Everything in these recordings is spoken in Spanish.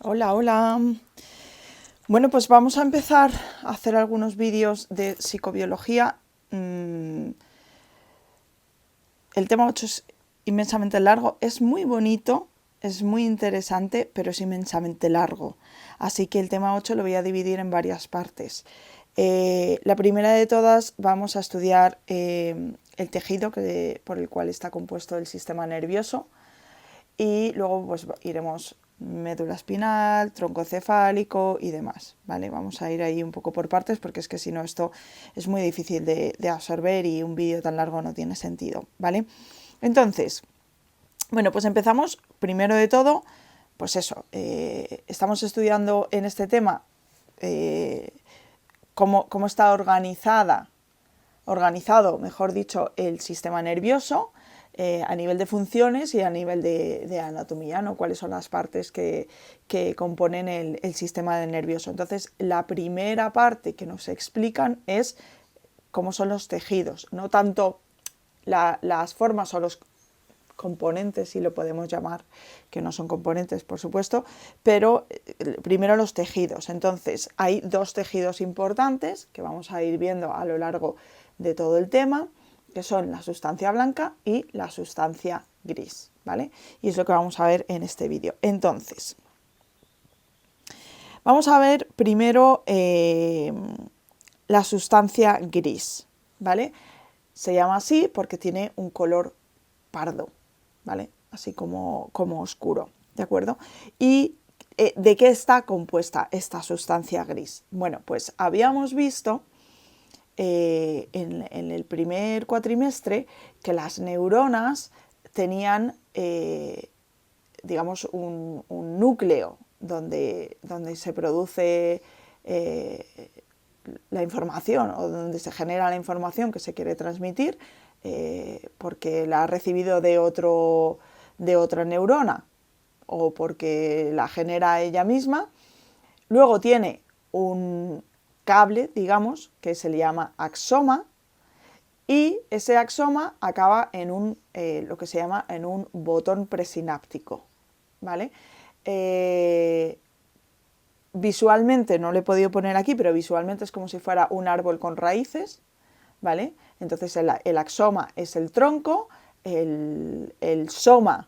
Hola, hola. Bueno, pues vamos a empezar a hacer algunos vídeos de psicobiología. El tema 8 es inmensamente largo, es muy bonito, es muy interesante, pero es inmensamente largo. Así que el tema 8 lo voy a dividir en varias partes. La primera de todas vamos a estudiar el tejido por el cual está compuesto el sistema nervioso. Y luego pues iremos médula espinal, tronco cefálico y demás, ¿vale? Vamos a ir ahí un poco por partes porque es que si no esto es muy difícil de absorber y un vídeo tan largo no tiene sentido, ¿vale? Entonces, bueno, pues empezamos primero de todo, pues eso, estamos estudiando en este tema cómo está organizado, mejor dicho, el sistema nervioso, a nivel de funciones y a nivel de anatomía, ¿no? Cuáles son las partes que componen el sistema nervioso. Entonces, la primera parte que nos explican es cómo son los tejidos, no tanto las formas o los componentes, si lo podemos llamar, que no son componentes, por supuesto, pero primero los tejidos. Entonces, hay dos tejidos importantes que vamos a ir viendo a lo largo de todo el tema, que son la sustancia blanca y la sustancia gris, ¿vale? Y es lo que vamos a ver en este vídeo. Entonces, vamos a ver primero la sustancia gris, ¿vale? Se llama así porque tiene un color pardo, ¿vale? Así como oscuro, ¿de acuerdo? ¿Y de qué está compuesta esta sustancia gris? Bueno, pues habíamos visto en el primer cuatrimestre que las neuronas tenían, digamos, un núcleo donde se produce la información o donde se genera la información que se quiere transmitir, porque la ha recibido de otra neurona o porque la genera ella misma. Luego tiene un cable, digamos, que se le llama axoma, y ese axoma acaba en lo que se llama en un botón presináptico, ¿vale? Visualmente no lo he podido poner aquí, pero visualmente es como si fuera un árbol con raíces, ¿vale? Entonces el axoma es el tronco, el soma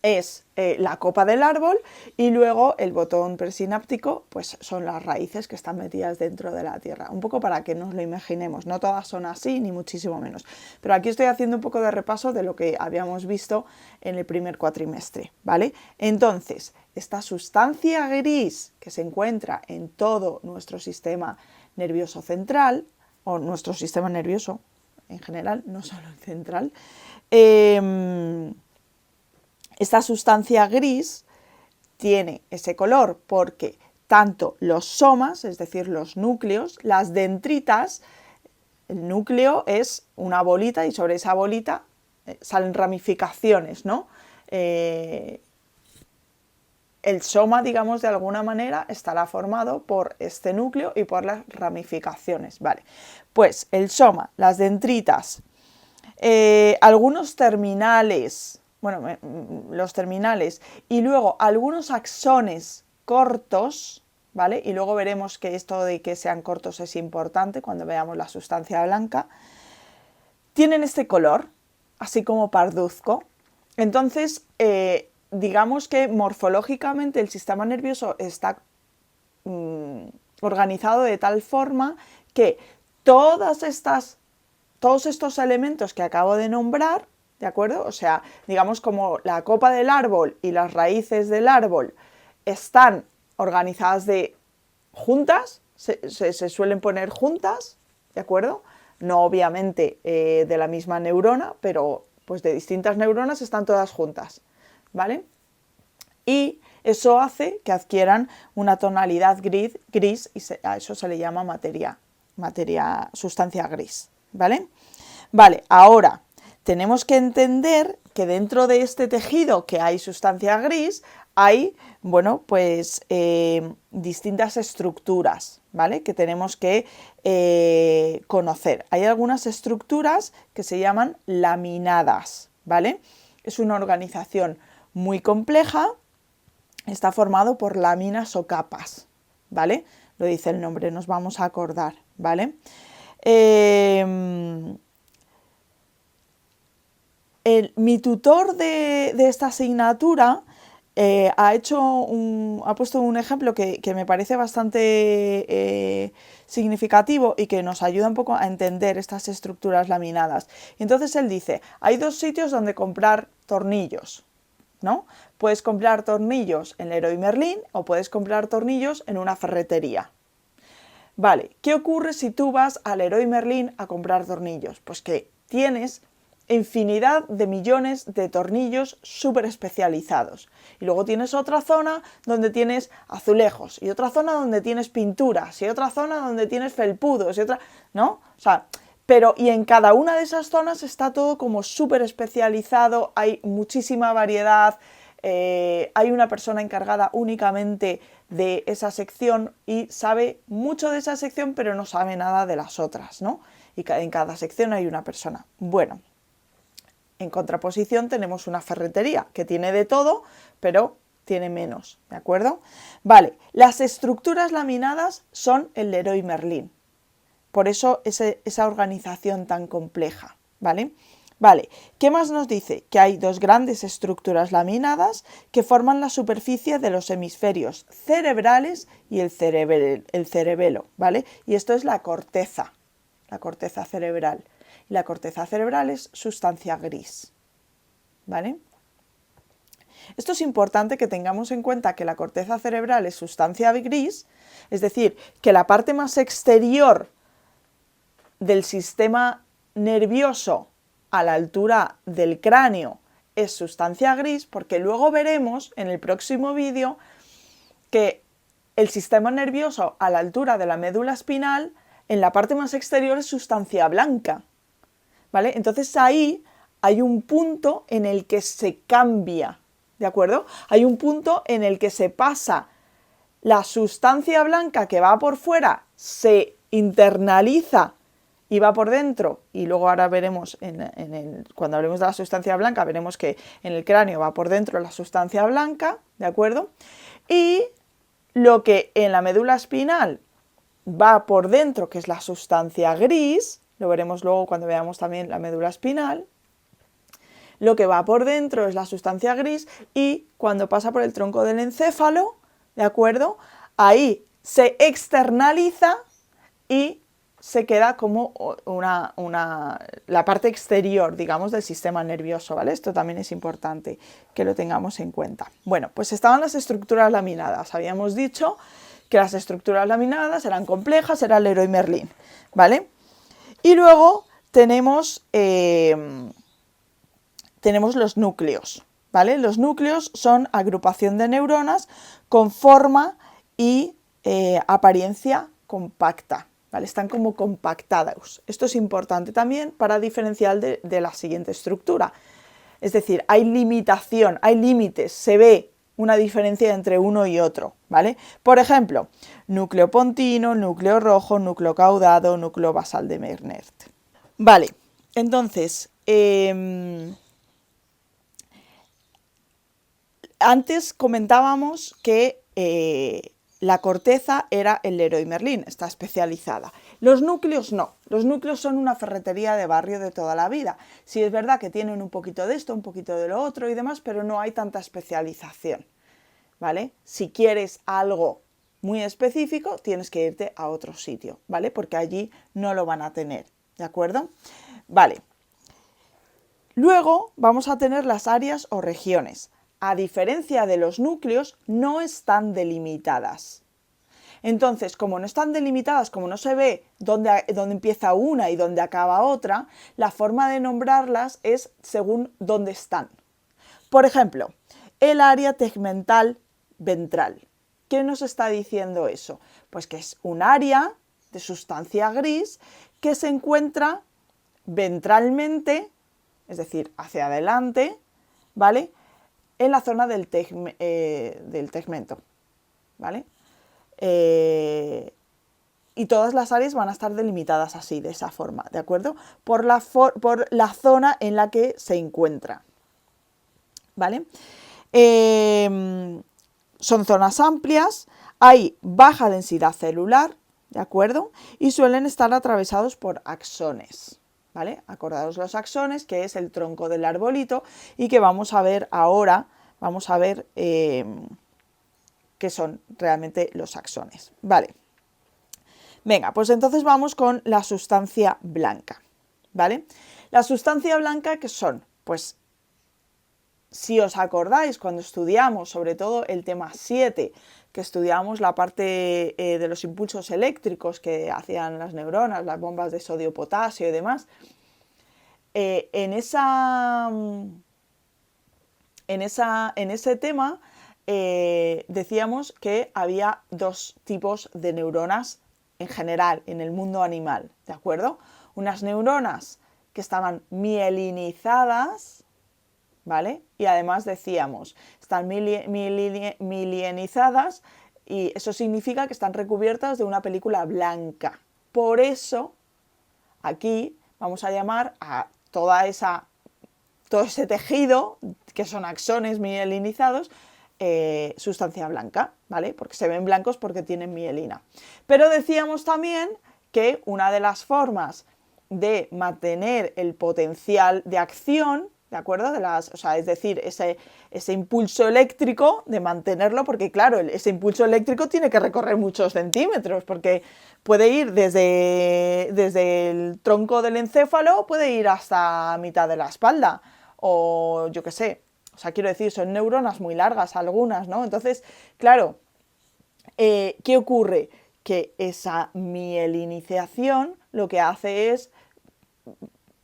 es la copa del árbol y luego el botón presináptico pues son las raíces que están metidas dentro de la tierra. Un poco para que nos lo imaginemos, no todas son así ni muchísimo menos. Pero aquí estoy haciendo un poco de repaso de lo que habíamos visto en el primer cuatrimestre, ¿vale? Entonces, esta sustancia gris que se encuentra en todo nuestro sistema nervioso central, o nuestro sistema nervioso en general, no solo el central, esta sustancia gris tiene ese color porque tanto los somas, es decir, los núcleos, las dendritas, el núcleo es una bolita y sobre esa bolita salen ramificaciones, ¿no? El soma, digamos, de alguna manera estará formado por este núcleo y por las ramificaciones, ¿vale? Pues el soma, las dendritas, algunos terminales, bueno, los terminales y luego algunos axones cortos, ¿vale? Y luego veremos que esto de que sean cortos es importante cuando veamos la sustancia blanca. Tienen este color, así como parduzco. Entonces, digamos que morfológicamente el sistema nervioso está organizado de tal forma que todos estos elementos que acabo de nombrar, ¿de acuerdo? O sea, digamos como la copa del árbol y las raíces del árbol están organizadas juntas, se suelen poner juntas, ¿de acuerdo? No obviamente de la misma neurona, pero pues de distintas neuronas están todas juntas, ¿vale? Y eso hace que adquieran una tonalidad gris y a eso se le llama sustancia gris, ¿vale? Vale, ahora tenemos que entender que dentro de este tejido que hay sustancia gris hay, bueno, pues distintas estructuras, ¿vale? Que tenemos que conocer. Hay algunas estructuras que se llaman laminadas, ¿vale? Es una organización muy compleja está formado por láminas o capas, ¿vale? Lo dice el nombre, nos vamos a acordar, ¿vale? Mi tutor de esta asignatura ha puesto un ejemplo que me parece bastante significativo y que nos ayuda un poco a entender estas estructuras laminadas. Y entonces él dice, hay dos sitios donde comprar tornillos, ¿no? Puedes comprar tornillos en Leroy Merlin o puedes comprar tornillos en una ferretería. Vale, ¿qué ocurre si tú vas al Leroy Merlin a comprar tornillos? Pues que tienes infinidad de millones de tornillos súper especializados. Y luego tienes otra zona donde tienes azulejos, y otra zona donde tienes pinturas, y otra zona donde tienes felpudos, y otra, ¿no? O sea, y en cada una de esas zonas está todo como súper especializado, hay muchísima variedad, hay una persona encargada únicamente de esa sección y sabe mucho de esa sección, pero no sabe nada de las otras, ¿no? Y en cada sección hay una persona. Bueno, en contraposición tenemos una ferretería que tiene de todo, pero tiene menos, ¿de acuerdo? Vale, las estructuras laminadas son el Leroy Merlin. Por eso esa organización tan compleja, ¿vale? Vale, ¿qué más nos dice? Que hay dos grandes estructuras laminadas que forman la superficie de los hemisferios cerebrales y el cerebelo, ¿vale? Y esto es la corteza cerebral. Y la corteza cerebral es sustancia gris, ¿vale? Esto es importante que tengamos en cuenta que la corteza cerebral es sustancia gris, es decir, que la parte más exterior del sistema nervioso a la altura del cráneo es sustancia gris, porque luego veremos en el próximo vídeo que el sistema nervioso a la altura de la médula espinal en la parte más exterior es sustancia blanca, ¿vale? Entonces ahí hay un punto en el que se cambia, ¿de acuerdo? Hay un punto en el que se pasa la sustancia blanca que va por fuera, se internaliza y va por dentro, y luego ahora veremos, cuando hablemos de la sustancia blanca, veremos que en el cráneo va por dentro la sustancia blanca, ¿de acuerdo? Y lo que en la médula espinal va por dentro, que es la sustancia gris, lo veremos luego cuando veamos también la médula espinal, lo que va por dentro es la sustancia gris y cuando pasa por el tronco del encéfalo, ¿de acuerdo? Ahí se externaliza y se queda como la parte exterior, digamos, del sistema nervioso, ¿vale? Esto también es importante que lo tengamos en cuenta. Bueno, pues estaban las estructuras laminadas. Habíamos dicho que las estructuras laminadas eran complejas, era el Leroy Merlin, ¿vale? Y luego tenemos los núcleos, ¿vale? Los núcleos son agrupación de neuronas con forma y apariencia compacta, ¿vale? Están como compactados. Esto es importante también para diferenciar de la siguiente estructura. Es decir, hay limitación, hay límites, se ve una diferencia entre uno y otro, ¿vale? Por ejemplo, núcleo pontino, núcleo rojo, núcleo caudado, núcleo basal de Meynert. Vale, entonces, antes comentábamos que la corteza era el Leroy Merlin, está especializada. Los núcleos no, los núcleos son una ferretería de barrio de toda la vida. Sí es verdad que tienen un poquito de esto, un poquito de lo otro y demás, pero no hay tanta especialización, ¿vale? Si quieres algo muy específico, tienes que irte a otro sitio, ¿vale? Porque allí no lo van a tener, ¿de acuerdo? Vale. Luego vamos a tener las áreas o regiones. A diferencia de los núcleos, no están delimitadas. Entonces, como no están delimitadas, como no se ve dónde empieza una y dónde acaba otra, la forma de nombrarlas es según dónde están. Por ejemplo, el área tegmental ventral. ¿Qué nos está diciendo eso? Pues que es un área de sustancia gris que se encuentra ventralmente, es decir, hacia adelante, ¿vale? En la zona del tegmento, ¿vale? Y todas las áreas van a estar delimitadas así, de esa forma, ¿de acuerdo? Por la zona en la que se encuentra, ¿vale? son zonas amplias, hay baja densidad celular, ¿de acuerdo? Y suelen estar atravesados por axones, ¿vale? Acordaos los axones, que es el tronco del arbolito y que vamos a ver ahora, vamos a ver qué son realmente los axones, ¿vale? Venga, pues entonces vamos con la sustancia blanca, ¿vale? La sustancia blanca, ¿qué son? Pues si os acordáis, cuando estudiamos sobre todo el tema 7, que estudiamos la parte de los impulsos eléctricos que hacían las neuronas, las bombas de sodio-potasio y demás, en ese tema decíamos que había dos tipos de neuronas en general en el mundo animal, ¿de acuerdo? Unas neuronas que estaban mielinizadas, ¿vale? Y además decíamos, están mielinizadas y eso significa que están recubiertas de una película blanca. Por eso, aquí vamos a llamar a todo ese tejido, que son axones mielinizados, sustancia blanca, ¿vale? Porque se ven blancos porque tienen mielina. Pero decíamos también que una de las formas de mantener el potencial de acción, ¿de acuerdo? Es decir, ese impulso eléctrico, de mantenerlo, porque claro, ese impulso eléctrico tiene que recorrer muchos centímetros, porque puede ir desde el tronco del encéfalo, puede ir hasta mitad de la espalda, o yo qué sé. O sea, quiero decir, son neuronas muy largas algunas, ¿no? Entonces, claro, ¿qué ocurre? Que esa mielinización lo que hace es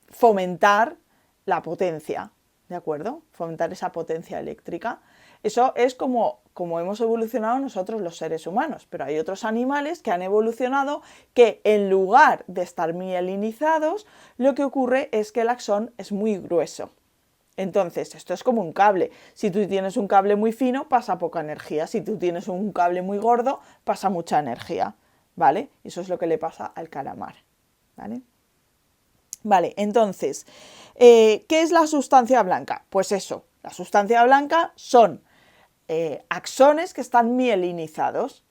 fomentar la potencia, ¿de acuerdo? Fomentar esa potencia eléctrica. Eso es como hemos evolucionado nosotros los seres humanos, pero hay otros animales que han evolucionado que en lugar de estar mielinizados, lo que ocurre es que el axón es muy grueso. Entonces, esto es como un cable. Si tú tienes un cable muy fino, pasa poca energía. Si tú tienes un cable muy gordo, pasa mucha energía, ¿vale? Eso es lo que le pasa al calamar, ¿vale? Vale, entonces, ¿qué es la sustancia blanca? Pues eso, la sustancia blanca son axones que están mielinizados.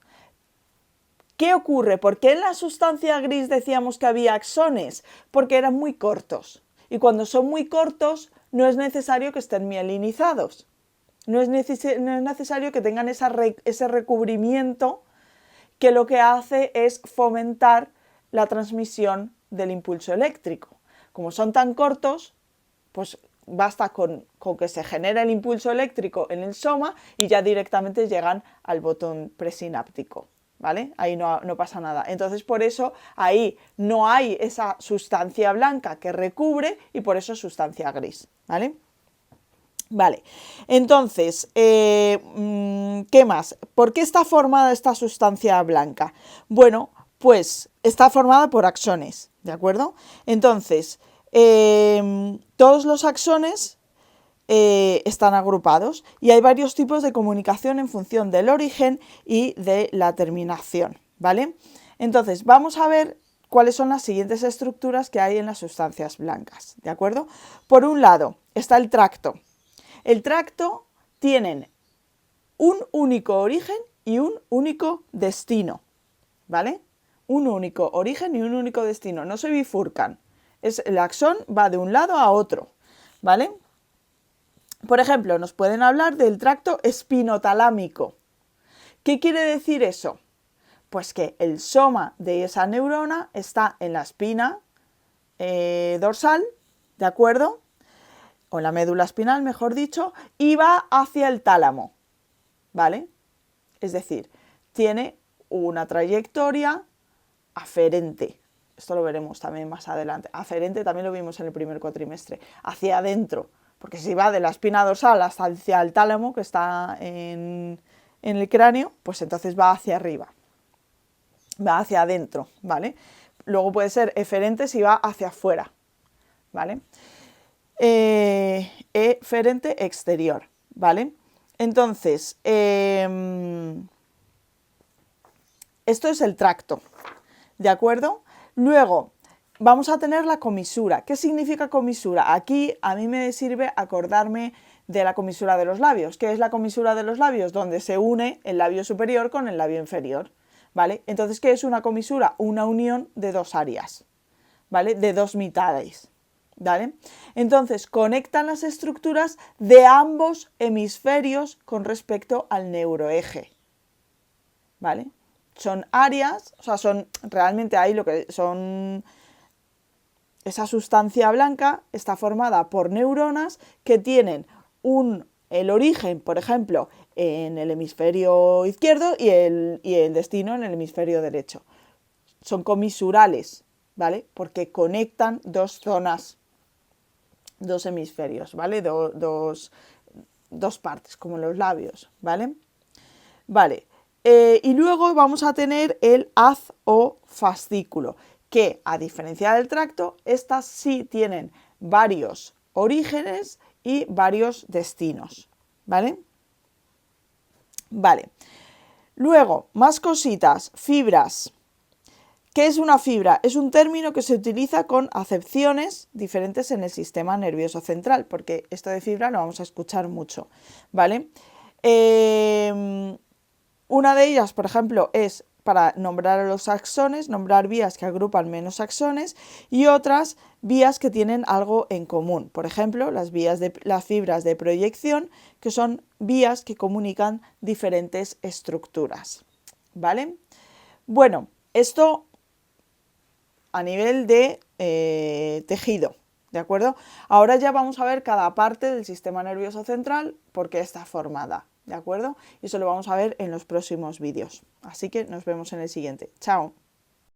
¿Qué ocurre? ¿Por qué en la sustancia gris decíamos que había axones? Porque eran muy cortos. Y cuando son muy cortos, no es necesario que estén mielinizados. No es necesario que tengan ese recubrimiento que lo que hace es fomentar la transmisión del impulso eléctrico. Como son tan cortos, pues basta con que se genere el impulso eléctrico en el soma y ya directamente llegan al botón presináptico, ¿vale? Ahí no pasa nada. Entonces, por eso ahí no hay esa sustancia blanca que recubre y por eso sustancia gris, ¿vale? Vale, entonces, ¿qué más? ¿Por qué está formada esta sustancia blanca? Bueno, pues está formada por axones, ¿de acuerdo? Entonces, todos los axones están agrupados y hay varios tipos de comunicación en función del origen y de la terminación, ¿vale? Entonces, vamos a ver cuáles son las siguientes estructuras que hay en las sustancias blancas, ¿de acuerdo? Por un lado, está el tracto. El tracto tienen un único origen y un único destino, ¿vale? Un único origen y un único destino, no se bifurcan. El axón va de un lado a otro, ¿vale? Por ejemplo, nos pueden hablar del tracto espinotalámico. ¿Qué quiere decir eso? Pues que el soma de esa neurona está en la espina dorsal, ¿de acuerdo? O en la médula espinal, mejor dicho, y va hacia el tálamo, ¿vale? Es decir, tiene una trayectoria aferente. Esto lo veremos también más adelante. Aferente también lo vimos en el primer cuatrimestre, hacia adentro, porque si va de la espina dorsal hasta hacia el tálamo, que está en el cráneo, pues entonces va hacia arriba, va hacia adentro, ¿vale? Luego puede ser eferente si va hacia afuera, ¿vale? Eferente exterior, ¿vale? Entonces, esto es el tracto, ¿de acuerdo? Luego, vamos a tener la comisura. ¿Qué significa comisura? Aquí a mí me sirve acordarme de la comisura de los labios. ¿Qué es la comisura de los labios? Donde se une el labio superior con el labio inferior, ¿vale? Entonces, ¿qué es una comisura? Una unión de dos áreas, ¿vale? De dos mitades, ¿vale? Entonces, conectan las estructuras de ambos hemisferios con respecto al neuroeje, ¿vale? Son áreas, o sea, son realmente ahí lo que son. Esa sustancia blanca está formada por neuronas que tienen el origen, por ejemplo, en el hemisferio izquierdo y el destino en el hemisferio derecho. Son comisurales, ¿vale? Porque conectan dos zonas, dos hemisferios, ¿vale? Dos partes, como los labios, ¿vale? Vale. Y luego vamos a tener el haz o fascículo, que a diferencia del tracto, estas sí tienen varios orígenes y varios destinos, ¿vale? Vale. Luego, más cositas, fibras. ¿Qué es una fibra? Es un término que se utiliza con acepciones diferentes en el sistema nervioso central, porque esto de fibra lo vamos a escuchar mucho, ¿vale? Una de ellas, por ejemplo, es para nombrar a los axones, nombrar vías que agrupan menos axones, y otras vías que tienen algo en común. Por ejemplo, las fibras de proyección, que son vías que comunican diferentes estructuras, ¿vale? Bueno, esto a nivel de tejido, ¿de acuerdo? Ahora ya vamos a ver cada parte del sistema nervioso central, por qué está formada, ¿de acuerdo? Y eso lo vamos a ver en los próximos vídeos. Así que nos vemos en el siguiente. ¡Chao!